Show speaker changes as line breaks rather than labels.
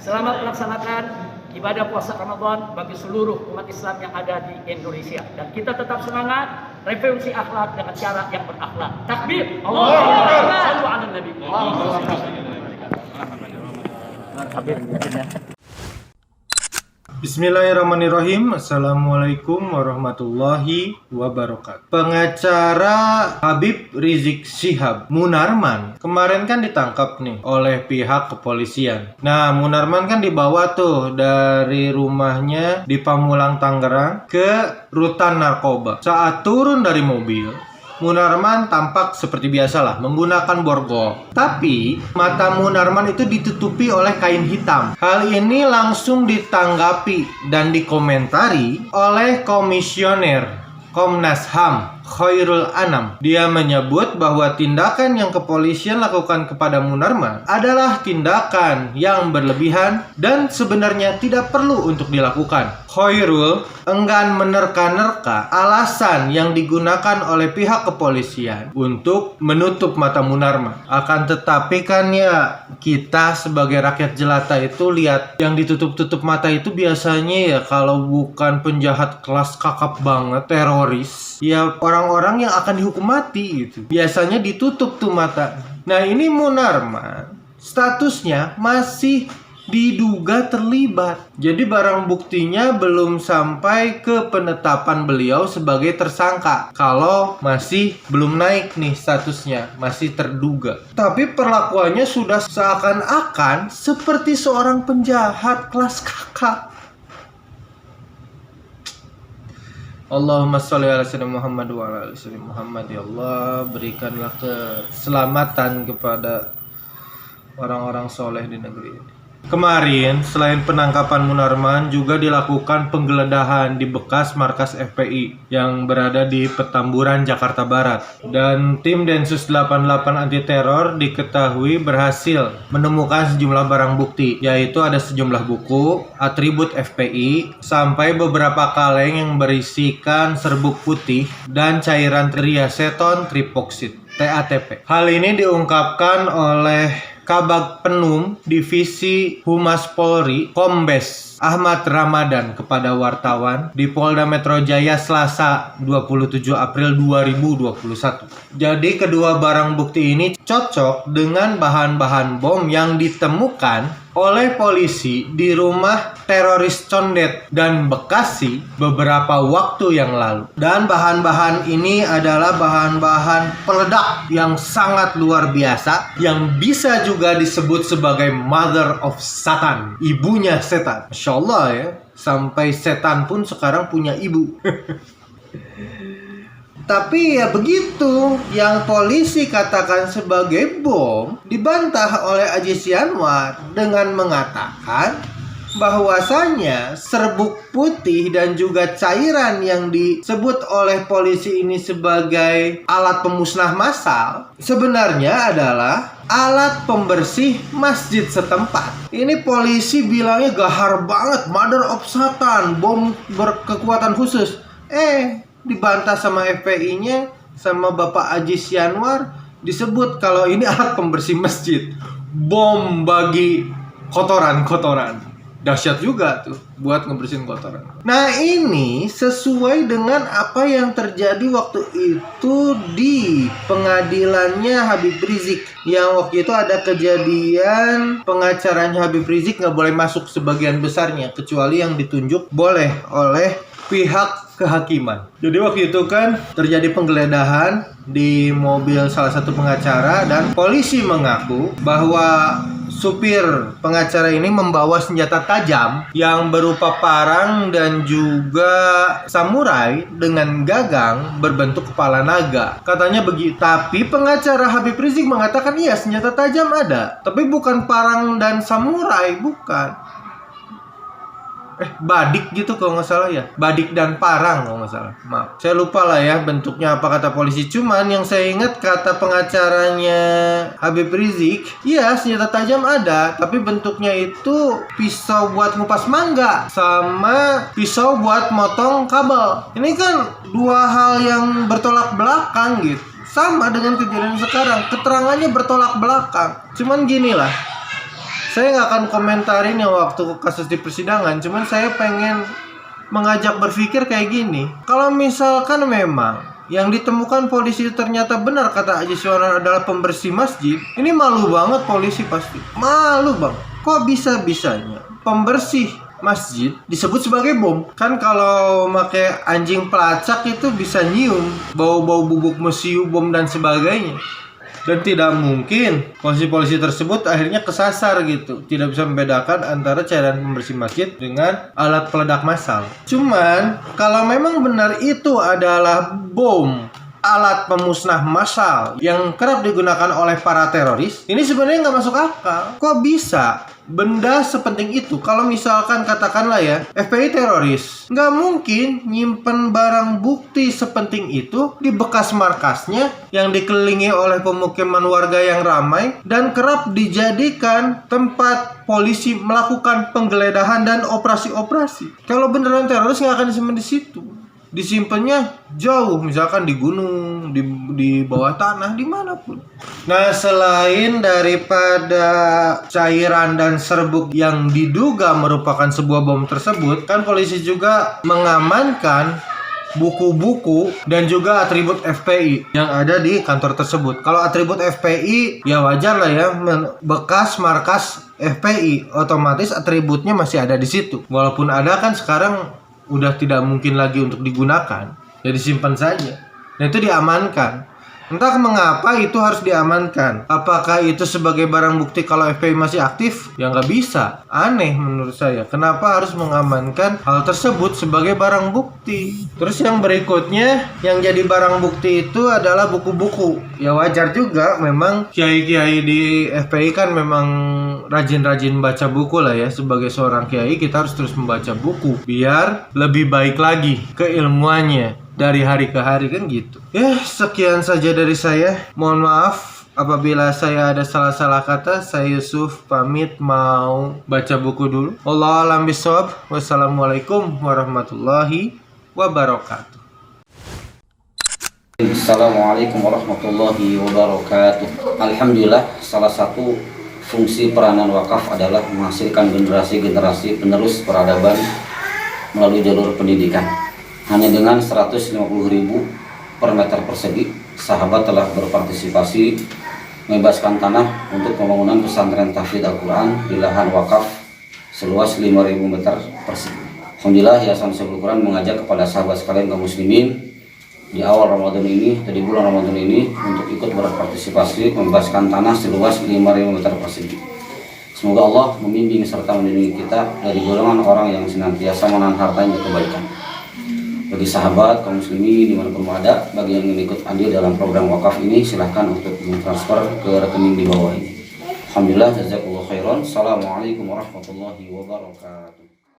Selamat melaksanakan ibadah puasa Ramadan bagi seluruh umat Islam yang ada di Indonesia. Dan kita tetap semangat revolusi akhlak dengan cara yang berakhlak. Takbir. Allahu Akbar. Sallu ala Nabi.
Bismillahirrahmanirrahim. Assalamualaikum warahmatullahi wabarakatuh. Pengacara Habib Rizik Syihab, Munarman, kemarin kan ditangkap nih oleh pihak kepolisian. Nah, Munarman kan dibawa tuh dari rumahnya di Pamulang, Tangerang ke rutan narkoba. Saat turun dari mobil, Munarman tampak seperti biasalah menggunakan borgol. Tapi mata Munarman itu ditutupi oleh kain hitam. Hal ini langsung ditanggapi dan dikomentari oleh Komisioner Komnas HAM Khairul Anam. Dia menyebut bahwa tindakan yang kepolisian lakukan kepada Munarman adalah tindakan yang berlebihan dan sebenarnya tidak perlu untuk dilakukan. Khairul enggan menerka-nerka alasan yang digunakan oleh pihak kepolisian untuk menutup mata Munarman. Akan tetapi kan ya, kita sebagai rakyat jelata itu lihat yang ditutup-tutup mata itu biasanya ya kalau bukan penjahat kelas kakap banget, teroris, ya orang-orang yang akan dihukum mati gitu. Biasanya ditutup tuh mata. Nah, ini Munarman statusnya masih diduga terlibat. Jadi barang buktinya belum sampai ke penetapan beliau sebagai tersangka. Kalau masih belum naik nih statusnya, masih terduga. Tapi perlakuannya sudah seakan-akan seperti seorang penjahat kelas kakap. Allahumma sholli ala sayyidina Muhammad wa ala ali sayyidina Muhammad. Ya Allah, berikanlah keselamatan kepada orang-orang soleh di negeri ini. Kemarin, selain penangkapan Munarman, juga dilakukan penggeledahan di bekas markas FPI yang berada di Petamburan, Jakarta Barat. Dan tim Densus 88 anti teror diketahui berhasil menemukan sejumlah barang bukti, yaitu ada sejumlah buku, atribut FPI, sampai beberapa kaleng yang berisikan serbuk putih dan cairan triaceton tripoksid (TATP). Hal ini diungkapkan oleh Kabag Penum Divisi Humas Polri Kombes Ahmad Ramadan kepada wartawan di Polda Metro Jaya Selasa 27 April 2021. Jadi kedua barang bukti ini cocok dengan bahan-bahan bom yang ditemukan oleh polisi di rumah teroris Condet dan Bekasi beberapa waktu yang lalu. Dan bahan-bahan ini adalah bahan-bahan peledak yang sangat luar biasa, yang bisa juga disebut sebagai Mother of Satan, ibunya setan. Masya Allah ya, sampai setan pun sekarang punya ibu. Tapi ya begitu, yang polisi katakan sebagai bom dibantah oleh Aji Sianwar dengan mengatakan bahwasanya serbuk putih dan juga cairan yang disebut oleh polisi ini sebagai alat pemusnah massal sebenarnya adalah alat pembersih masjid setempat. Ini polisi bilangnya gahar banget, Mother of Satan, bom berkekuatan khusus. Dibantah sama FPI-nya, sama Bapak Aji Sianwar, disebut kalau ini alat pembersih masjid, bom bagi kotoran-kotoran. Dahsyat juga tuh buat ngebersihin kotoran. Nah, ini sesuai dengan apa yang terjadi waktu itu di pengadilannya Habib Rizik. Yang waktu itu ada kejadian pengacaranya Habib Rizik nggak boleh masuk sebagian besarnya, kecuali yang ditunjuk boleh oleh pihak kehakiman. Jadi waktu itu kan terjadi penggeledahan di mobil salah satu pengacara dan polisi mengaku bahwa supir pengacara ini membawa senjata tajam yang berupa parang dan juga samurai dengan gagang berbentuk kepala naga. Katanya begitu. Tapi pengacara Habib Rizik mengatakan iya, senjata tajam ada, tapi bukan parang dan samurai, bukan. Badik gitu kalau nggak salah ya, badik dan parang kalau nggak salah, maaf saya lupa lah ya bentuknya apa kata polisi. Cuman yang saya ingat kata pengacaranya Habib Rizik, iya senjata tajam ada, tapi bentuknya itu pisau buat ngupas mangga sama pisau buat motong kabel. Ini kan dua hal yang bertolak belakang gitu. Sama dengan kejadian sekarang, keterangannya bertolak belakang. Cuman gini lah, Saya nggak akan komentarin yang waktu kasus di persidangan, cuman saya pengen mengajak berpikir kayak gini. Kalau misalkan memang yang ditemukan polisi ternyata benar kata Haji Suwanan adalah pembersih masjid, ini malu banget polisi pasti. Malu bang. Kok bisa-bisanya pembersih masjid disebut sebagai bom? Kan kalau pakai anjing pelacak itu bisa nyium bau-bau bubuk mesiu, bom dan sebagainya. Dan tidak mungkin polisi-polisi tersebut akhirnya kesasar gitu. Tidak bisa membedakan antara cairan pembersih masjid dengan alat peledak massal. Cuman kalau memang benar itu adalah bom, alat pemusnah massal yang kerap digunakan oleh para teroris, ini sebenarnya nggak masuk akal. Kok bisa benda sepenting itu? Kalau misalkan katakanlah ya, FPI teroris, nggak mungkin nyimpen barang bukti sepenting itu di bekas markasnya yang dikelilingi oleh pemukiman warga yang ramai dan kerap dijadikan tempat polisi melakukan penggeledahan dan operasi-operasi. Kalau beneran teroris nggak akan disimpan di situ. Disimpannya jauh, misalkan di gunung, di bawah tanah, dimanapun. Nah, selain daripada cairan dan serbuk yang diduga merupakan sebuah bom tersebut, kan polisi juga mengamankan buku-buku dan juga atribut FPI yang ada di kantor tersebut. Kalau atribut FPI ya wajar lah ya, bekas markas FPI, otomatis atributnya masih ada di situ. Walaupun ada kan sekarang udah tidak mungkin lagi untuk digunakan, ya disimpan saja. Nah itu diamankan. Entah mengapa itu harus diamankan. Apakah itu sebagai barang bukti kalau FPI masih aktif? Ya nggak bisa. Aneh menurut saya. Kenapa harus mengamankan hal tersebut sebagai barang bukti? Terus yang berikutnya, yang jadi barang bukti itu adalah buku-buku. Ya wajar juga, memang kiai-kiai di FPI kan memang rajin-rajin baca buku lah ya. Sebagai seorang kiai kita harus terus membaca buku biar lebih baik lagi keilmuannya dari hari ke hari, kan gitu. Ya, sekian saja dari saya. Mohon maaf apabila saya ada salah-salah kata. Saya Yusuf pamit mau baca buku dulu. Wallahu a'lam bishawab. Wassalamualaikum warahmatullahi wabarakatuh.
Assalamualaikum warahmatullahi wabarakatuh. Alhamdulillah, salah satu fungsi peranan wakaf adalah menghasilkan generasi-generasi penerus peradaban melalui jalur pendidikan. Hanya dengan 150.000 per meter persegi, sahabat telah berpartisipasi membebaskan tanah untuk pembangunan pesantren tahfidz Al-Quran di lahan wakaf seluas 5.000 meter persegi. Alhamdulillah, Yayasan Syekhul Quran mengajak kepada sahabat sekalian kaum muslimin di awal Ramadan ini, di bulan Ramadan ini, untuk ikut berpartisipasi membebaskan tanah seluas 5.000 meter persegi. Semoga Allah membimbing serta melindungi kita dari golongan orang yang senantiasa menahan hartanya kebaikan. Bagi sahabat kaum muslimin dimanapun ada, bagi yang ingin ikut andil dalam program wakaf ini, silahkan untuk mentransfer ke rekening di bawah ini. Alhamdulillah, jazakallahu khairan. Assalamualaikum warahmatullahi wabarakatuh.